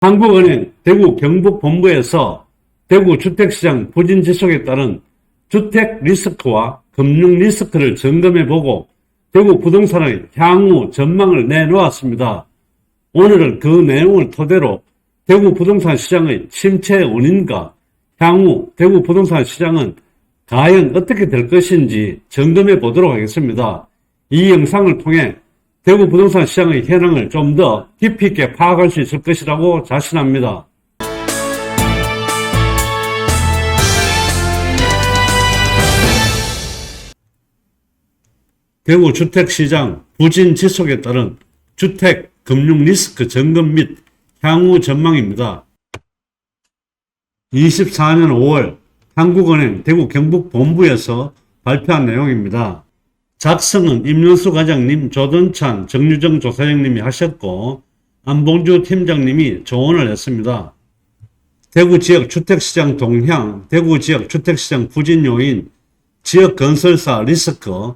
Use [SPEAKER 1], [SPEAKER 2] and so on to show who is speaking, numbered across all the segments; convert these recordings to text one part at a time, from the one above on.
[SPEAKER 1] 한국은행 대구 경북본부에서 대구 주택시장 부진 지속에 따른 주택 리스크와 금융 리스크를 점검해보고 대구 부동산의 향후 전망을 내놓았습니다. 오늘은 그 내용을 토대로 대구 부동산 시장의 침체 원인과 향후 대구 부동산 시장은 과연 어떻게 될 것인지 점검해 보도록 하겠습니다. 이 영상을 통해 대구 부동산 시장의 현황을 좀 더 깊이 있게 파악할 수 있을 것이라고 자신합니다. 대구 주택시장 부진 지속에 따른 주택 금융 리스크 점검 및 향후 전망입니다. 24년 5월 한국은행 대구 경북본부에서 발표한 내용입니다. 작성은 임윤수 과장님, 조던찬 정유정 조사장님이 하셨고 안봉주 팀장님이 조언을 했습니다. 대구 지역 주택시장 동향, 대구 지역 주택시장 부진 요인, 지역 건설사 리스크,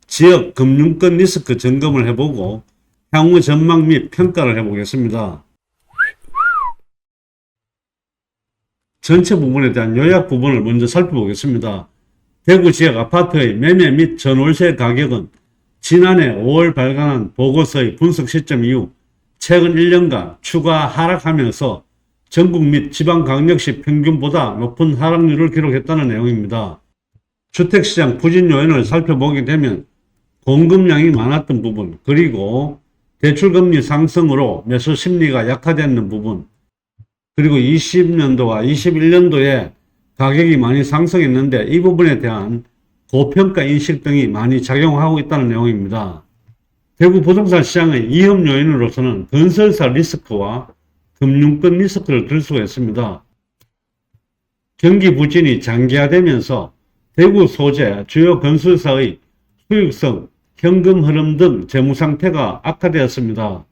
[SPEAKER 1] 지역 금융권 리스크 점검을 해보고 향후 전망 및 평가를 해보겠습니다. 전체 부분에 대한 요약 부분을 먼저 살펴보겠습니다. 대구 지역 아파트의 매매 및 전월세 가격은 지난해 5월 발간한 보고서의 분석 시점 이후 최근 1년간 추가 하락하면서 전국 및 지방광역시 평균보다 높은 하락률을 기록했다는 내용입니다. 주택시장 부진 요인을 살펴보게 되면 공급량이 많았던 부분, 그리고 대출금리 상승으로 매수 심리가 약화되는 부분, 그리고 20년도와 21년도에 가격이 많이 상승했는데 이 부분에 대한 고평가 인식 등이 많이 작용하고 있다는 내용입니다. 대구 부동산 시장의 위험 요인으로서는 건설사 리스크와 금융권 리스크를 들 수가 있습니다. 경기 부진이 장기화되면서 대구 소재 주요 건설사의 수익성, 현금 흐름 등 재무 상태가 악화되었습니다.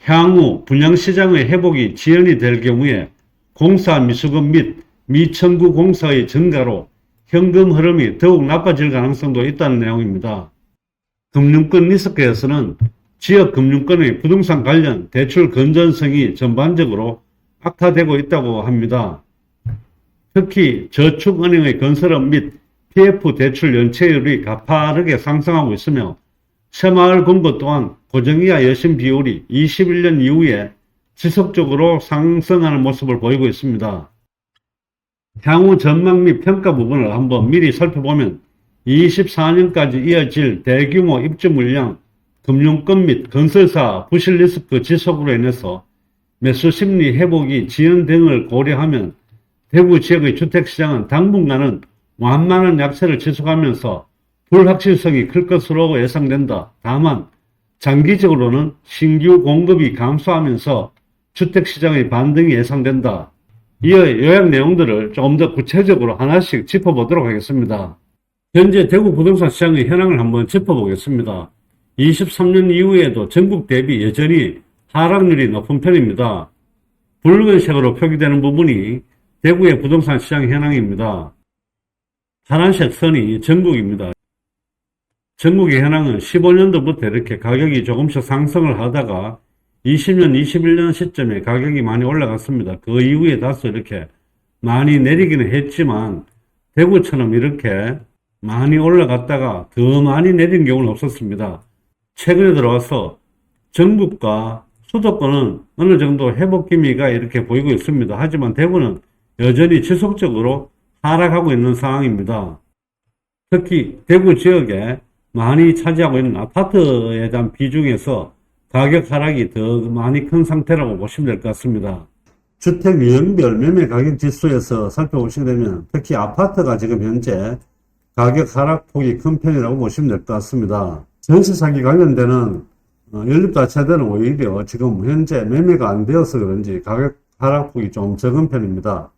[SPEAKER 1] 향후 분양시장의 회복이 지연이 될 경우에 공사 미수금 및 미청구 공사의 증가로 현금 흐름이 더욱 나빠질 가능성도 있다는 내용입니다. 금융권 리스크에서는 지역 금융권의 부동산 관련 대출 건전성이 전반적으로 악화되고 있다고 합니다. 특히 저축은행의 건설업 및 PF 대출 연체율이 가파르게 상승하고 있으며 새마을 금고 또한 고정이하 여신 비율이 21년 이후에 지속적으로 상승하는 모습을 보이고 있습니다. 향후 전망 및 평가 부분을 한번 미리 살펴보면 24년까지 이어질 대규모 입주 물량, 금융권 및 건설사 부실 리스크 지속으로 인해서 매수 심리 회복이 지연 등을 고려하면 대구 지역의 주택시장은 당분간은 완만한 약세를 지속하면서 불확실성이 클 것으로 예상된다. 다만 장기적으로는 신규 공급이 감소하면서 주택시장의 반등이 예상된다. 이어 요약 내용들을 조금 더 구체적으로 하나씩 짚어보도록 하겠습니다. 현재 대구 부동산 시장의 현황을 한번 짚어보겠습니다. 23년 이후에도 전국 대비 여전히 하락률이 높은 편입니다. 붉은색으로 표기되는 부분이 대구의 부동산 시장 현황입니다. 파란색 선이 전국입니다. 전국의 현황은 15년도부터 이렇게 가격이 조금씩 상승을 하다가 20년, 21년 시점에 가격이 많이 올라갔습니다. 그 이후에 다소 이렇게 많이 내리기는 했지만 대구처럼 이렇게 많이 올라갔다가 더 많이 내린 경우는 없었습니다. 최근에 들어와서 전국과 수도권은 어느 정도 회복 기미가 이렇게 보이고 있습니다. 하지만 대구는 여전히 지속적으로 하락하고 있는 상황입니다. 특히 대구 지역에 많이 차지하고 있는 아파트에 대한 비중에서 가격 하락이 더 많이 큰 상태라고 보시면 될 것 같습니다. 주택 유형별 매매 가격 지수에서 살펴보시게 되면 특히 아파트가 지금 현재 가격 하락폭이 큰 편이라고 보시면 될 것 같습니다. 전세 사기 관련되는 연립다세대는 오히려 지금 현재 매매가 안 되어서 그런지 가격 하락폭이 좀 적은 편입니다.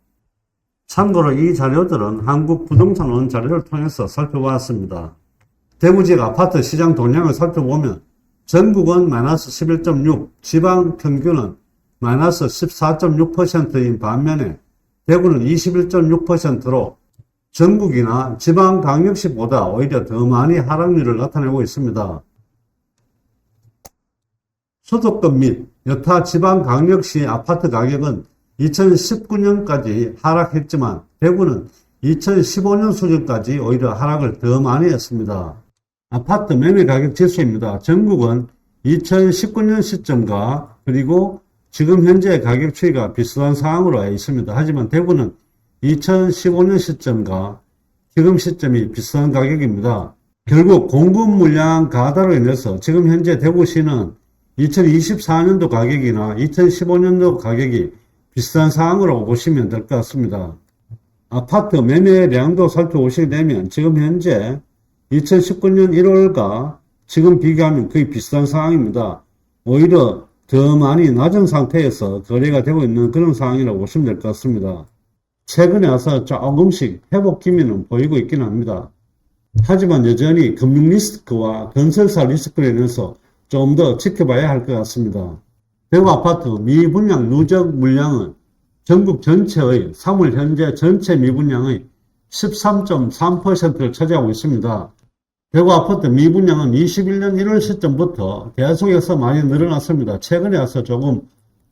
[SPEAKER 1] 참고로 이 자료들은 한국부동산원 자료를 통해서 살펴보았습니다. 대구 지역 아파트 시장 동향을 살펴보면 전국은 마이너스 11.6, 지방 평균은 마이너스 14.6%인 반면에 대구는 21.6%로 전국이나 지방광역시보다 오히려 더 많이 하락률을 나타내고 있습니다. 소득급 및 여타 지방광역시 아파트 가격은 2019년까지 하락했지만 대구는 2015년 수준까지 오히려 하락을 더 많이 했습니다. 아파트 매매 가격 지수입니다. 전국은 2019년 시점과 그리고 지금 현재 가격 추이가 비슷한 상황으로 있습니다. 하지만 대구는 2015년 시점과 지금 시점이 비슷한 가격입니다. 결국 공급 물량 가다로 인해서 지금 현재 대구시는 2024년도 가격이나 2015년도 가격이 비슷한 상황으로 보시면 될 것 같습니다. 아파트 매매량도 살펴보시게 되면 지금 현재 2019년 1월과 지금 비교하면 거의 비슷한 상황입니다. 오히려 더 많이 낮은 상태에서 거래가 되고 있는 그런 상황이라고 보시면 될 것 같습니다. 최근에 와서 조금씩 회복 기미는 보이고 있긴 합니다. 하지만 여전히 금융 리스크와 건설사 리스크로 인해서 좀 더 지켜봐야 할 것 같습니다. 대구 아파트 미분양 누적 물량은 전국 전체의 3월 현재 전체 미분양의 13.3%를 차지하고 있습니다. 대구 아파트 미분양은 21년 1월 시점부터 계속해서 많이 늘어났습니다. 최근에 와서 조금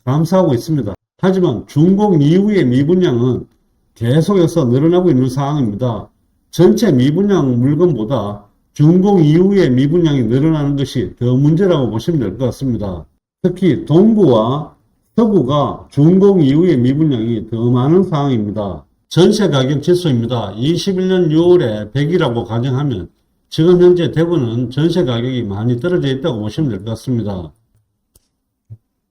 [SPEAKER 1] 감소하고 있습니다. 하지만 준공 이후의 미분양은 계속해서 늘어나고 있는 상황입니다. 전체 미분양 물건보다 준공 이후의 미분양이 늘어나는 것이 더 문제라고 보시면 될 것 같습니다. 특히 동구와 서구가 준공 이후의 미분양이 더 많은 상황입니다. 전세 가격 지수입니다. 21년 6월에 100이라고 가정하면 지금 현재 대구는 전세 가격이 많이 떨어져 있다고 보시면 될 것 같습니다.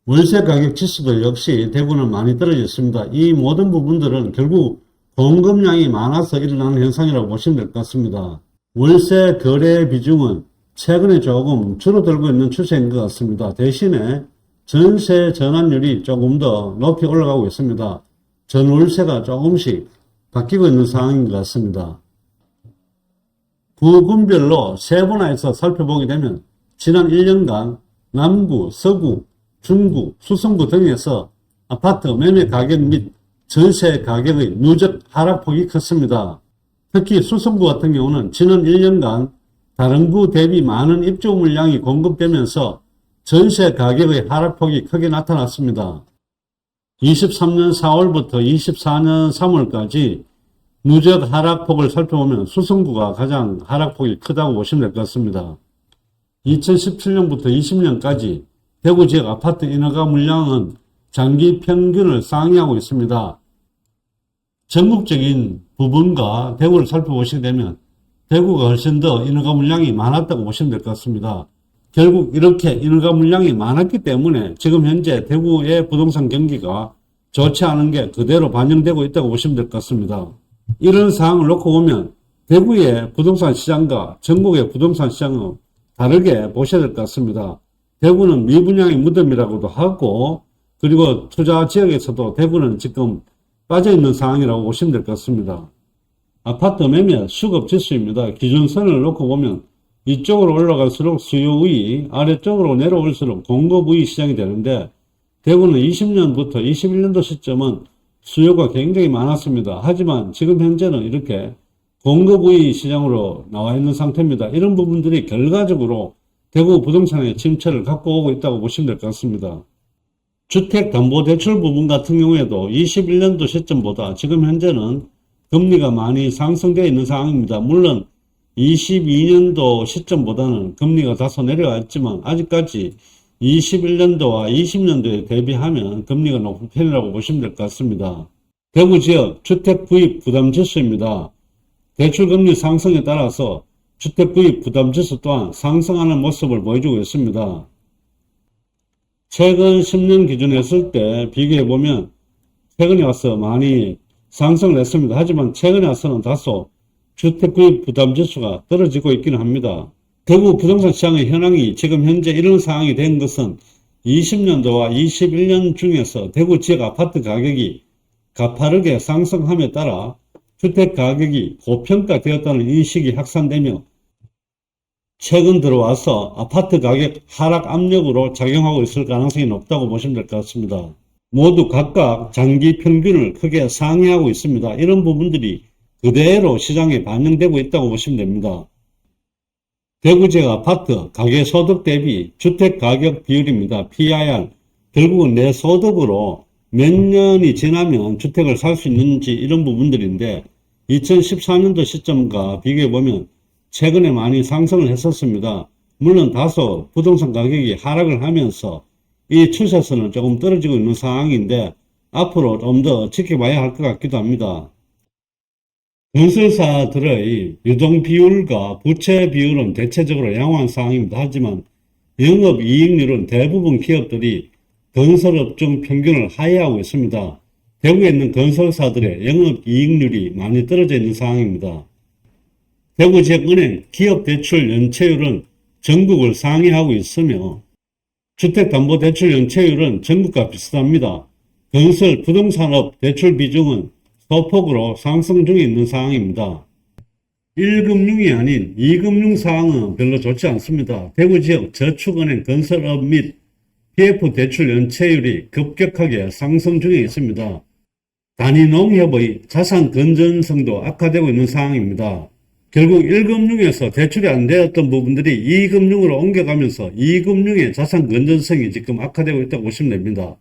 [SPEAKER 1] 월세 가격 지수도 역시 대구는 많이 떨어져 있습니다. 이 모든 부분들은 결국 공급량이 많아서 일어나는 현상이라고 보시면 될 것 같습니다. 월세 거래 비중은 최근에 조금 줄어들고 있는 추세인 것 같습니다. 대신에 전세 전환율이 조금 더 높이 올라가고 있습니다. 전월세가 조금씩 바뀌고 있는 상황인 것 같습니다. 구군별로 세분화해서 살펴보게 되면 지난 1년간 남구, 서구, 중구, 수성구 등에서 아파트 매매 가격 및 전세 가격의 누적 하락폭이 컸습니다. 특히 수성구 같은 경우는 지난 1년간 다른 구 대비 많은 입주 물량이 공급되면서 전세 가격의 하락폭이 크게 나타났습니다. 23년 4월부터 24년 3월까지 누적 하락폭을 살펴보면 수성구가 가장 하락폭이 크다고 보시면 될 것 같습니다. 2017년부터 20년까지 대구 지역 아파트 인허가 물량은 장기 평균을 상회하고 있습니다. 전국적인 부분과 대구를 살펴보시게 되면 대구가 훨씬 더 인허가 물량이 많았다고 보시면 될 것 같습니다. 결국 이렇게 인허가 물량이 많았기 때문에 지금 현재 대구의 부동산 경기가 좋지 않은 게 그대로 반영되고 있다고 보시면 될 것 같습니다. 이런 상황을 놓고 보면 대구의 부동산 시장과 전국의 부동산 시장은 다르게 보셔야 될 것 같습니다. 대구는 미분양의 무덤이라고도 하고 그리고 투자 지역에서도 대구는 지금 빠져있는 상황이라고 보시면 될 것 같습니다. 아파트 매매 수급 지수입니다. 기준선을 놓고 보면 이쪽으로 올라갈수록 수요의, 아래쪽으로 내려올수록 공급의 시장이 되는데 대구는 20년부터 21년도 시점은 수요가 굉장히 많았습니다. 하지만 지금 현재는 이렇게 공급의 시장으로 나와 있는 상태입니다. 이런 부분들이 결과적으로 대구 부동산의 침체를 갖고 오고 있다고 보시면 될 것 같습니다. 주택담보대출 부분 같은 경우에도 21년도 시점보다 지금 현재는 금리가 많이 상승되어 있는 상황입니다. 물론 22년도 시점보다는 금리가 다소 내려왔지만 아직까지 21년도와 20년도에 대비하면 금리가 높은 편이라고 보시면 될 것 같습니다. 대구 지역 주택 구입 부담 지수입니다. 대출금리 상승에 따라서 주택 구입 부담 지수 또한 상승하는 모습을 보여주고 있습니다. 최근 10년 기준에 했을 때 비교해보면 최근에 와서 많이 상승을 했습니다. 하지만 최근에 와서는 다소 주택 구입 부담 지수가 떨어지고 있기는 합니다. 대구 부동산 시장의 현황이 지금 현재 이런 상황이 된 것은 20년도와 21년 중에서 대구 지역 아파트 가격이 가파르게 상승함에 따라 주택 가격이 고평가되었다는 인식이 확산되며 최근 들어와서 아파트 가격 하락 압력으로 작용하고 있을 가능성이 높다고 보시면 될 것 같습니다. 모두 각각 장기 평균을 크게 상회하고 있습니다. 이런 부분들이 그대로 시장에 반영되고 있다고 보시면 됩니다. 대구 지역 아파트 가계소득 대비 주택가격 비율입니다. PIR 결국은 내 소득으로 몇 년이 지나면 주택을 살 수 있는지 이런 부분들인데 2014년도 시점과 비교해 보면 최근에 많이 상승을 했었습니다. 물론 다소 부동산 가격이 하락을 하면서 이 추세선은 조금 떨어지고 있는 상황인데 앞으로 좀 더 지켜봐야 할 것 같기도 합니다. 건설사들의 유동 비율과 부채 비율은 대체적으로 양호한 상황입니다. 하지만 영업이익률은 대부분 기업들이 건설업종 평균을 하회하고 있습니다. 대구에 있는 건설사들의 영업이익률이 많이 떨어져 있는 상황입니다. 대구지역은행 기업대출 연체율은 전국을 상회하고 있으며 주택담보대출 연체율은 전국과 비슷합니다. 건설 부동산업 대출 비중은 소폭으로 상승 중에 있는 상황입니다. 1금융이 아닌 2금융 상황은 별로 좋지 않습니다. 대구지역 저축은행 건설업 및 PF 대출 연체율이 급격하게 상승 중에 있습니다. 단위농협의 자산 건전성도 악화되고 있는 상황입니다. 결국 1금융에서 대출이 안 되었던 부분들이 2금융으로 옮겨가면서 2금융의 자산 건전성이 지금 악화되고 있다고 보시면 됩니다.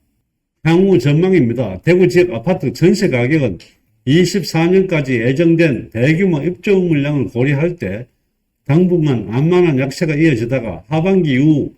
[SPEAKER 1] 향후 전망입니다. 대구 지역 아파트 전세 가격은 24년까지 예정된 대규모 입주 물량을 고려할 때 당분간 완만한 약세가 이어지다가 하반기 이후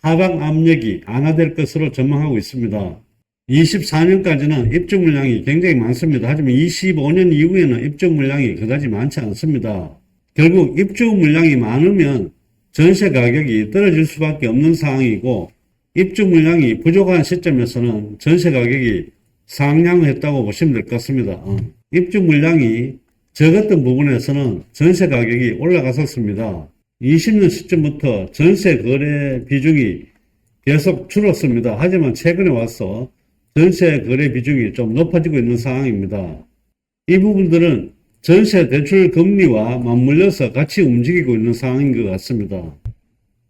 [SPEAKER 1] 하방 압력이 완화될 것으로 전망하고 있습니다. 24년까지는 입주 물량이 굉장히 많습니다. 하지만 25년 이후에는 입주 물량이 그다지 많지 않습니다. 결국 입주 물량이 많으면 전세 가격이 떨어질 수밖에 없는 상황이고 입주 물량이 부족한 시점에서는 전세 가격이 상향했다고 보시면 될 것 같습니다. 입주 물량이 적었던 부분에서는 전세 가격이 올라갔었습니다. 20년 시점부터 전세 거래 비중이 계속 줄었습니다. 하지만 최근에 와서 전세 거래 비중이 좀 높아지고 있는 상황입니다. 이 부분들은 전세 대출 금리와 맞물려서 같이 움직이고 있는 상황인 것 같습니다.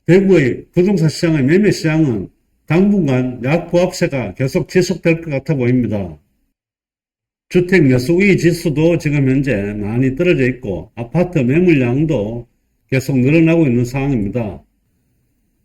[SPEAKER 1] 대구의 부동산 시장의 매매 시장은 당분간 약보합세가 계속 지속될 것 같아 보입니다. 주택 매수의 지수도 지금 현재 많이 떨어져 있고 아파트 매물량도 계속 늘어나고 있는 상황입니다.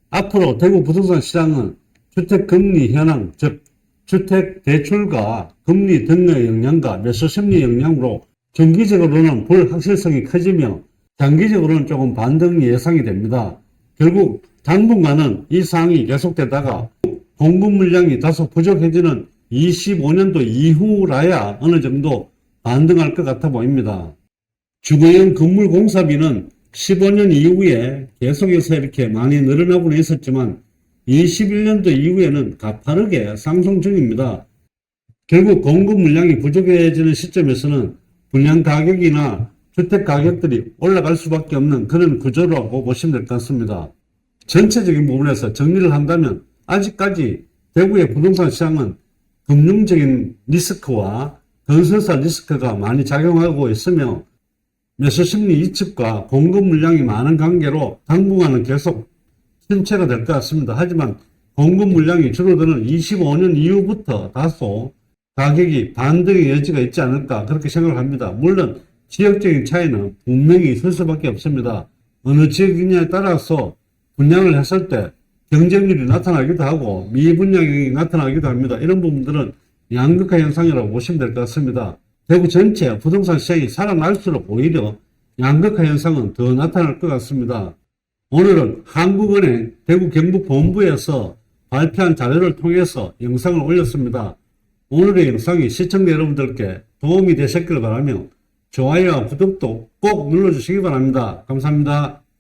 [SPEAKER 1] 앞으로 대구 부동산 시장은 주택금리 현황, 즉 주택 대출과 금리 등의 영향과 매수 심리 영향으로 중기적으로는 불확실성이 커지며 장기적으로는 조금 반등이 예상이 됩니다. 결국 당분간은 이 상황이 계속되다가 공급 물량이 다소 부족해지는 25년도 이후라야 어느 정도 반등할 것 같아 보입니다. 주거용 건물 공사비는 15년 이후에 계속해서 이렇게 많이 늘어나고는 있었지만 21년도 이후에는 가파르게 상승 중입니다. 결국 공급 물량이 부족해지는 시점에서는 분양 가격이나 주택 가격들이 올라갈 수밖에 없는 그런 구조라고 보시면 될 것 같습니다. 전체적인 부분에서 정리를 한다면 아직까지 대구의 부동산 시장은 금융적인 리스크와 건설사 리스크가 많이 작용하고 있으며 매수심리 위축과 공급 물량이 많은 관계로 당분간은 계속 침체가 될 것 같습니다. 하지만 공급 물량이 줄어드는 25년 이후부터 다소 가격이 반등의 여지가 있지 않을까 그렇게 생각을 합니다. 물론 지역적인 차이는 분명히 있을 수밖에 없습니다. 어느 지역이냐에 따라서 분양을 했을 때 경쟁률이 나타나기도 하고 미분양이 나타나기도 합니다. 이런 부분들은 양극화 현상이라고 보시면 될 것 같습니다. 대구 전체 부동산 시장이 살아날수록 오히려 양극화 현상은 더 나타날 것 같습니다. 오늘은 한국은행 대구 경북 본부에서 발표한 자료를 통해서 영상을 올렸습니다. 오늘의 영상이 시청자 여러분들께 도움이 되셨길 바라며 좋아요와 구독도 꼭 눌러주시기 바랍니다. 감사합니다.